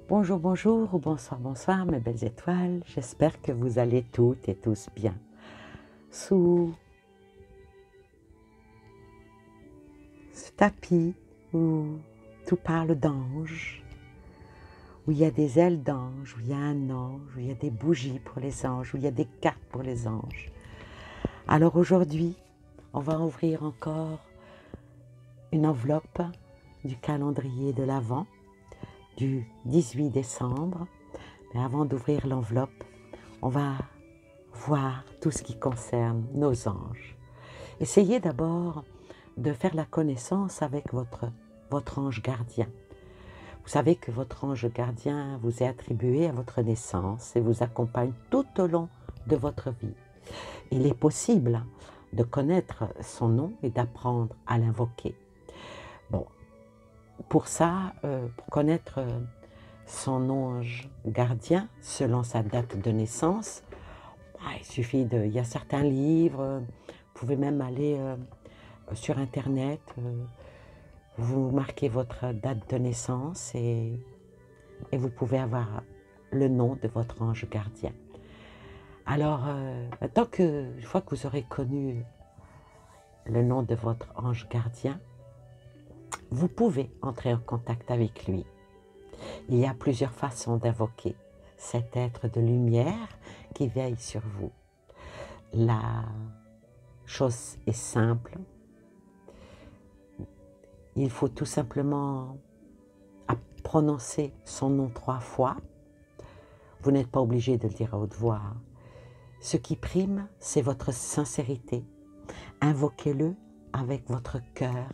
Bonjour, bonjour ou bonsoir, bonsoir mes belles étoiles. J'espère que vous allez toutes et tous bien. Sous ce tapis où tout parle d'anges, où il y a des ailes d'ange, où il y a un ange, où il y a des bougies pour les anges, où il y a des cartes pour les anges. Alors aujourd'hui, on va ouvrir encore une enveloppe du calendrier de l'Avent du 18 décembre. Mais avant d'ouvrir l'enveloppe, on va voir tout ce qui concerne nos anges. Essayez d'abord de faire la connaissance avec votre ange gardien. Vous savez que votre ange gardien vous est attribué à votre naissance et vous accompagne tout au long de votre vie. Il est possible de connaître son nom et d'apprendre à l'invoquer. Bon, pour ça, pour connaître son ange gardien selon sa date de naissance, il suffit il y a certains livres, vous pouvez même aller sur internet, vous marquez votre date de naissance et vous pouvez avoir le nom de votre ange gardien. Alors, une fois que vous aurez connu le nom de votre ange gardien, vous pouvez entrer en contact avec lui. Il y a plusieurs façons d'invoquer cet être de lumière qui veille sur vous. La chose est simple. Il faut tout simplement prononcer son nom 3 fois. Vous n'êtes pas obligé de le dire à haute voix. Ce qui prime, c'est votre sincérité. Invoquez-le avec votre cœur.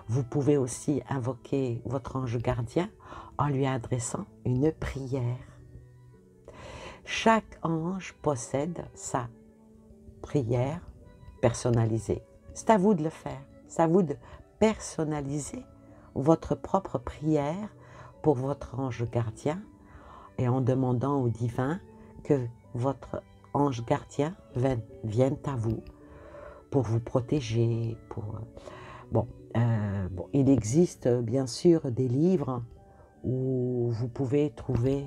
Vous pouvez aussi invoquer votre ange gardien en lui adressant une prière. Chaque ange possède sa prière personnalisée. C'est à vous de le faire. C'est à vous de personnaliser votre propre prière pour votre ange gardien et en demandant au divin que votre ange gardien vienne à vous pour vous protéger. Il existe bien sûr des livres où vous pouvez trouver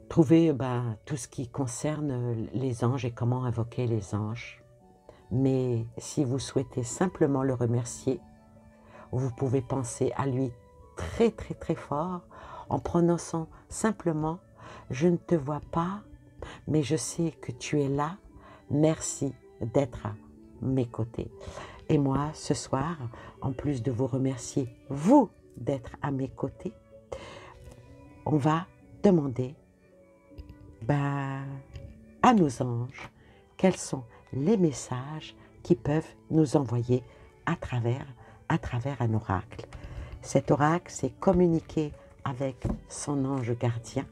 tout ce qui concerne les anges et comment invoquer les anges. Mais si vous souhaitez simplement le remercier, vous pouvez penser à lui très très très fort en prononçant simplement « Je ne te vois pas, mais je sais que tu es là. Merci d'être à mes côtés. » Et moi, ce soir, en plus de vous remercier, vous, d'être à mes côtés, on va demander à nos anges quels sont les messages qu'ils peuvent nous envoyer à travers un oracle. Cet oracle, c'est communiquer avec son ange gardien.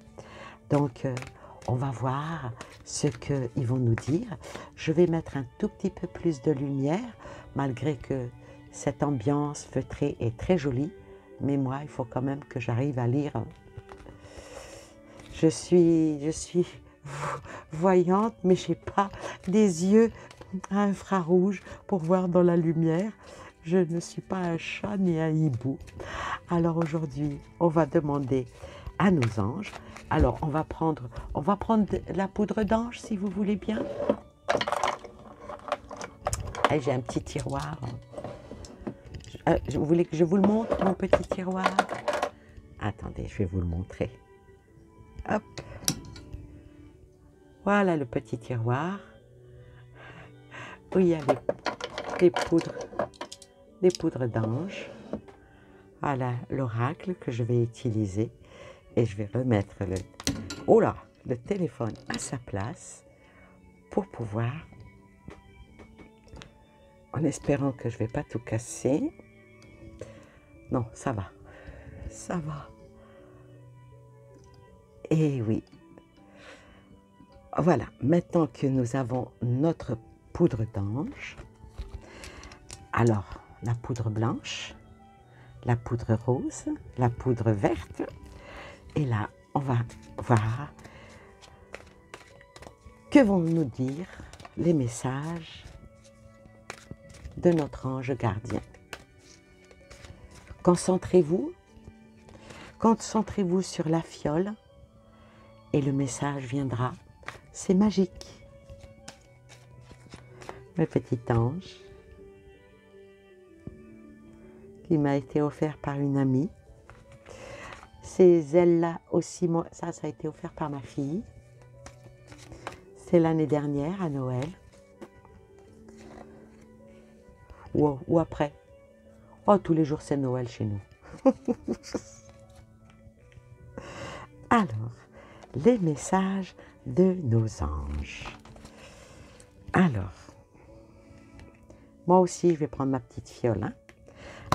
Donc, on va voir ce qu'ils vont nous dire. Je vais mettre un tout petit peu plus de lumière, malgré que cette ambiance feutrée est très jolie. Mais moi, il faut quand même que j'arrive à lire. Je suis voyante, mais je n'ai pas des yeux infrarouges pour voir dans la lumière. Je ne suis pas un chat ni un hibou. Alors aujourd'hui, on va demander à nos anges. Alors, on va prendre de la poudre d'ange, si vous voulez bien. J'ai un petit tiroir. Vous voulez que je vous le montre, mon petit tiroir? Attendez, je vais vous le montrer. Hop. Voilà le petit tiroir où il y a des poudres d'ange. Voilà l'oracle que je vais utiliser. Et je vais remettre le téléphone à sa place pour pouvoir, en espérant que je ne vais pas tout casser. Non, ça va. Ça va. Et oui. Voilà, maintenant que nous avons notre poudre d'ange, alors la poudre blanche, la poudre rose, la poudre verte, et là, on va voir que vont nous dire les messages de notre ange gardien. Concentrez-vous Concentrez-vous sur la fiole et le message viendra. C'est magique. Le petit ange qui m'a été offert par une amie. Ces ailes-là aussi, ça a été offert par ma fille. C'est l'année dernière à Noël. Ou après. Oh, tous les jours c'est Noël chez nous. Alors, les messages de nos anges. Alors, moi aussi je vais prendre ma petite fiole. Hein.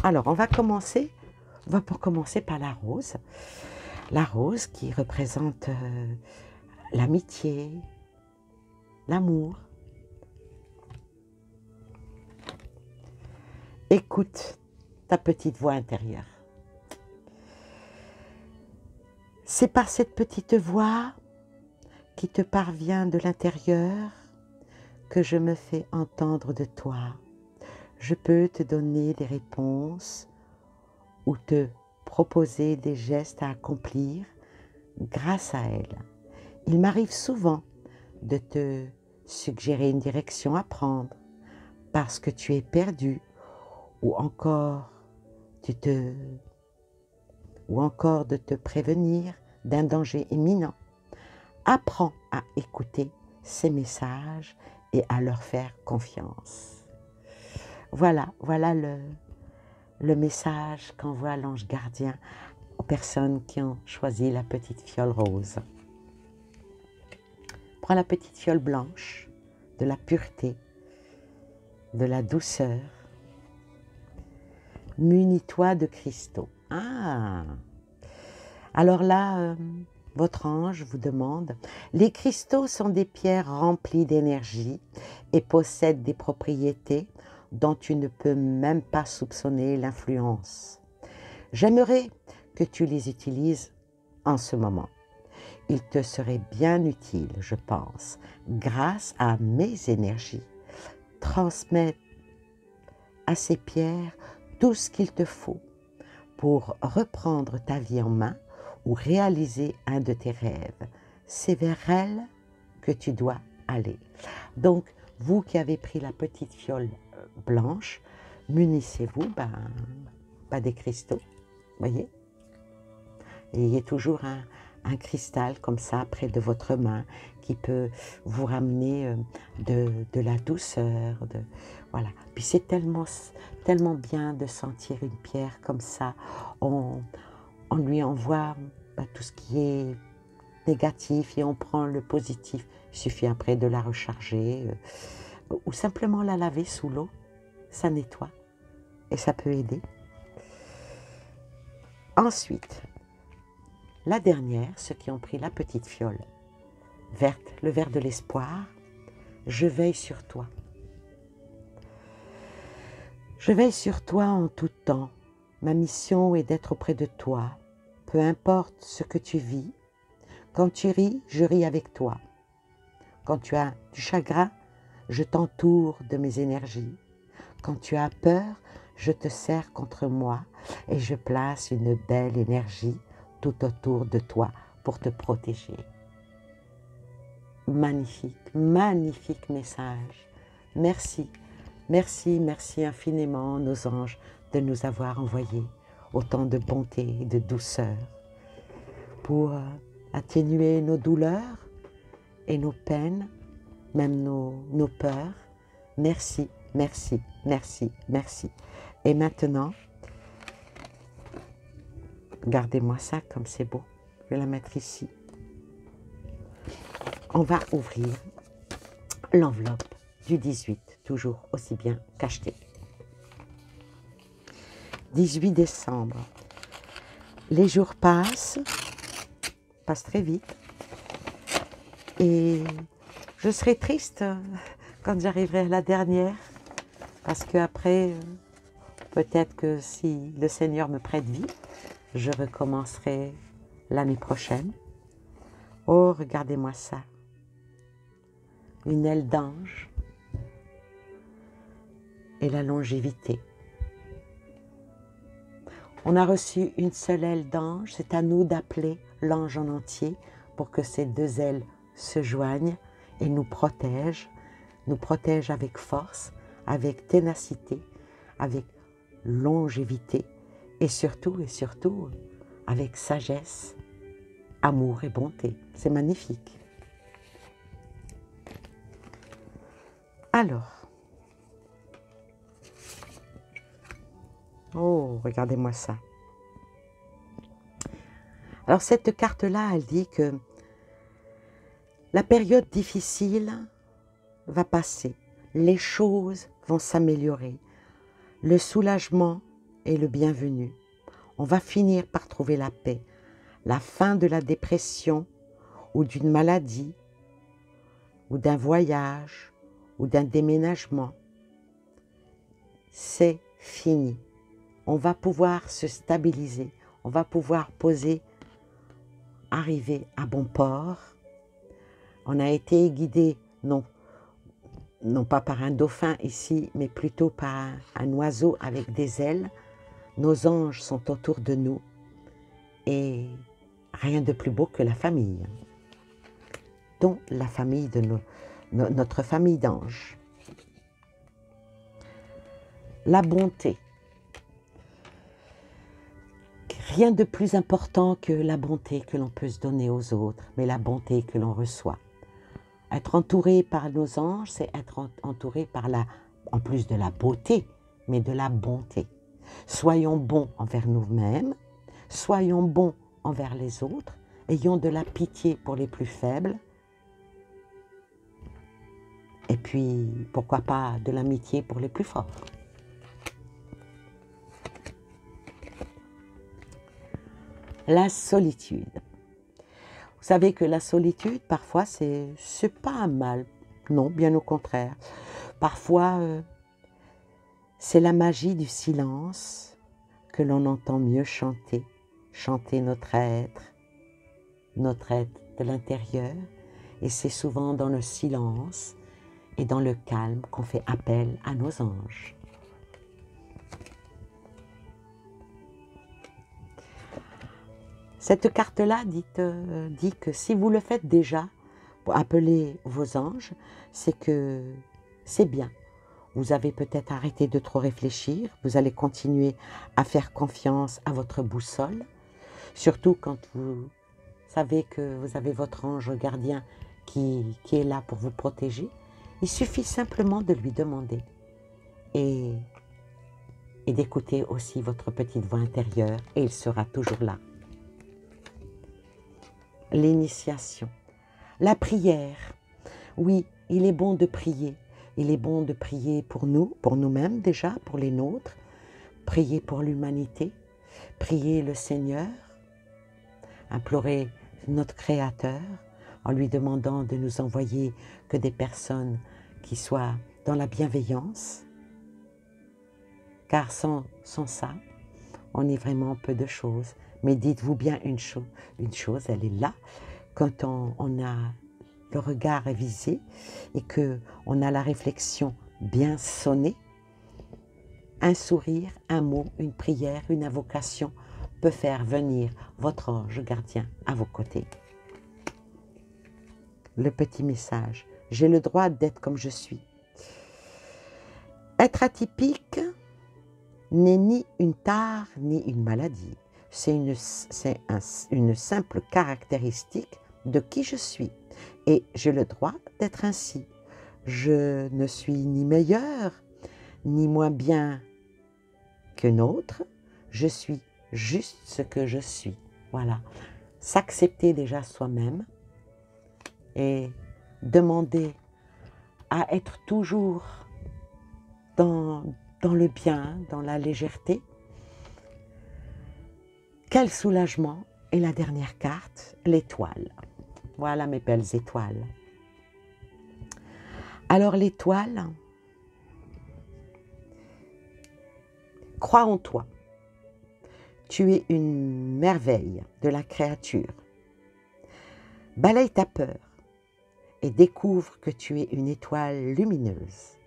Alors, on va commencer par la rose. La rose qui représente l'amitié, l'amour. Écoute ta petite voix intérieure. C'est par cette petite voix qui te parvient de l'intérieur que je me fais entendre de toi. Je peux te donner des réponses ou te proposer des gestes à accomplir grâce à elle. Il m'arrive souvent de te suggérer une direction à prendre parce que tu es perdu ou encore de te prévenir d'un danger imminent. Apprends à écouter ces messages et à leur faire confiance. Voilà le message qu'envoie l'ange gardien aux personnes qui ont choisi la petite fiole rose. Prends la petite fiole blanche, de la pureté, de la douceur. Munis-toi de cristaux. Ah! Alors là, votre ange vous demande, les cristaux sont des pierres remplies d'énergie et possèdent des propriétés dont tu ne peux même pas soupçonner l'influence. J'aimerais que tu les utilises en ce moment. Il te serait bien utile, je pense, grâce à mes énergies. Transmets à ces pierres tout ce qu'il te faut pour reprendre ta vie en main ou réaliser un de tes rêves. C'est vers elle que tu dois aller. Donc, vous qui avez pris la petite fiole blanche, munissez-vous des cristaux, voyez. Et il y a toujours un cristal comme ça près de votre main qui peut vous ramener de la douceur. Voilà. Puis c'est tellement bien de sentir une pierre comme ça. On lui envoie tout ce qui est négatif et on prend le positif. Il suffit après de la recharger ou simplement la laver sous l'eau. Ça nettoie et ça peut aider. Ensuite, la dernière, ceux qui ont pris la petite fiole verte, le vert de l'espoir, je veille sur toi. Je veille sur toi en tout temps. Ma mission est d'être auprès de toi, peu importe ce que tu vis. Quand tu ris, je ris avec toi. Quand tu as du chagrin, je t'entoure de mes énergies. Quand tu as peur, je te serre contre moi et je place une belle énergie tout autour de toi pour te protéger. Magnifique, magnifique message. Merci, merci, merci infiniment nos anges de nous avoir envoyé autant de bonté et de douceur pour atténuer nos douleurs et nos peines, même nos peurs. Merci, merci, merci, merci. Et maintenant, gardez-moi ça comme c'est beau. Je vais la mettre ici. On va ouvrir l'enveloppe du 18, toujours aussi bien cachetée. 18 décembre. Les jours passent très vite. Et je serai triste quand j'arriverai à la dernière. Parce qu'après, peut-être que si le Seigneur me prête vie, je recommencerai l'année prochaine. Oh, regardez-moi ça. Une aile d'ange et la longévité. On a reçu une seule aile d'ange, c'est à nous d'appeler l'ange en entier pour que ces deux ailes se joignent et nous protègent avec force, avec ténacité, avec longévité et surtout avec sagesse, amour et bonté. C'est magnifique. Alors, oh, regardez-moi ça. Alors cette carte-là, elle dit que la période difficile va passer, les choses vont s'améliorer, le soulagement est le bienvenu. On va finir par trouver la paix, la fin de la dépression ou d'une maladie ou d'un voyage ou d'un déménagement. C'est fini. On va pouvoir se stabiliser, on va pouvoir arriver à bon port. On a été guidé, non pas par un dauphin ici, mais plutôt par un oiseau avec des ailes. Nos anges sont autour de nous et rien de plus beau que la famille, dont la famille de notre famille d'anges. La bonté. Rien de plus important que la bonté que l'on peut se donner aux autres, mais la bonté que l'on reçoit. Être entouré par nos anges, c'est être entouré par en plus de la beauté, mais de la bonté. Soyons bons envers nous-mêmes, soyons bons envers les autres, ayons de la pitié pour les plus faibles, et puis, pourquoi pas, de l'amitié pour les plus forts. La solitude. Vous savez que la solitude, parfois, c'est pas un mal. Non, bien au contraire. Parfois, c'est la magie du silence que l'on entend mieux chanter. Chanter notre être de l'intérieur. Et c'est souvent dans le silence et dans le calme qu'on fait appel à nos anges. Cette carte-là dit que si vous le faites déjà, pour appeler vos anges, c'est que c'est bien. Vous avez peut-être arrêté de trop réfléchir, vous allez continuer à faire confiance à votre boussole, surtout quand vous savez que vous avez votre ange gardien qui est là pour vous protéger. Il suffit simplement de lui demander et d'écouter aussi votre petite voix intérieure et il sera toujours là. L'initiation, la prière. Oui, il est bon de prier. Il est bon de prier pour nous, pour nous-mêmes déjà, pour les nôtres. Prier pour l'humanité. Prier le Seigneur. Implorer notre Créateur en lui demandant de nous envoyer que des personnes qui soient dans la bienveillance. Car sans ça, on est vraiment peu de choses. Mais dites-vous bien une chose, elle est là, quand on a le regard avisé et qu'on a la réflexion bien sonnée, un sourire, un mot, une prière, une invocation peut faire venir votre ange gardien à vos côtés. Le petit message, j'ai le droit d'être comme je suis. Être atypique n'est ni une tare ni une maladie. C'est une simple caractéristique de qui je suis. Et j'ai le droit d'être ainsi. Je ne suis ni meilleur, ni moins bien qu'un autre. Je suis juste ce que je suis. Voilà. S'accepter déjà soi-même et demander à être toujours dans le bien, dans la légèreté. Quel soulagement! Et la dernière carte, l'étoile. Voilà mes belles étoiles. Alors l'étoile, crois en toi. Tu es une merveille de la créature. Balaye ta peur et découvre que tu es une étoile lumineuse.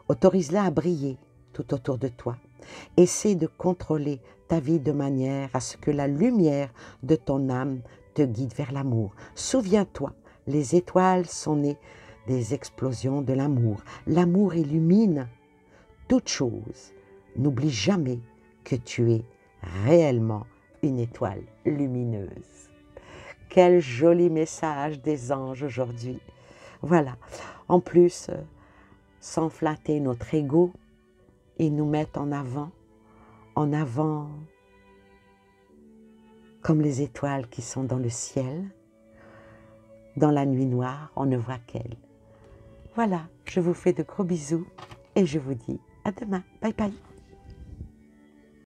Autorise-la à briller tout autour de toi. Essaie de contrôler ta vie de manière à ce que la lumière de ton âme te guide vers l'amour. Souviens-toi, les étoiles sont nées des explosions de l'amour. L'amour illumine toute chose. N'oublie jamais que tu es réellement une étoile lumineuse. Quel joli message des anges aujourd'hui. Voilà. En plus, sans flatter notre ego, ils nous mettent en avant comme les étoiles qui sont dans le ciel. Dans la nuit noire, on ne voit qu'elles. Voilà, je vous fais de gros bisous et je vous dis à demain. Bye bye.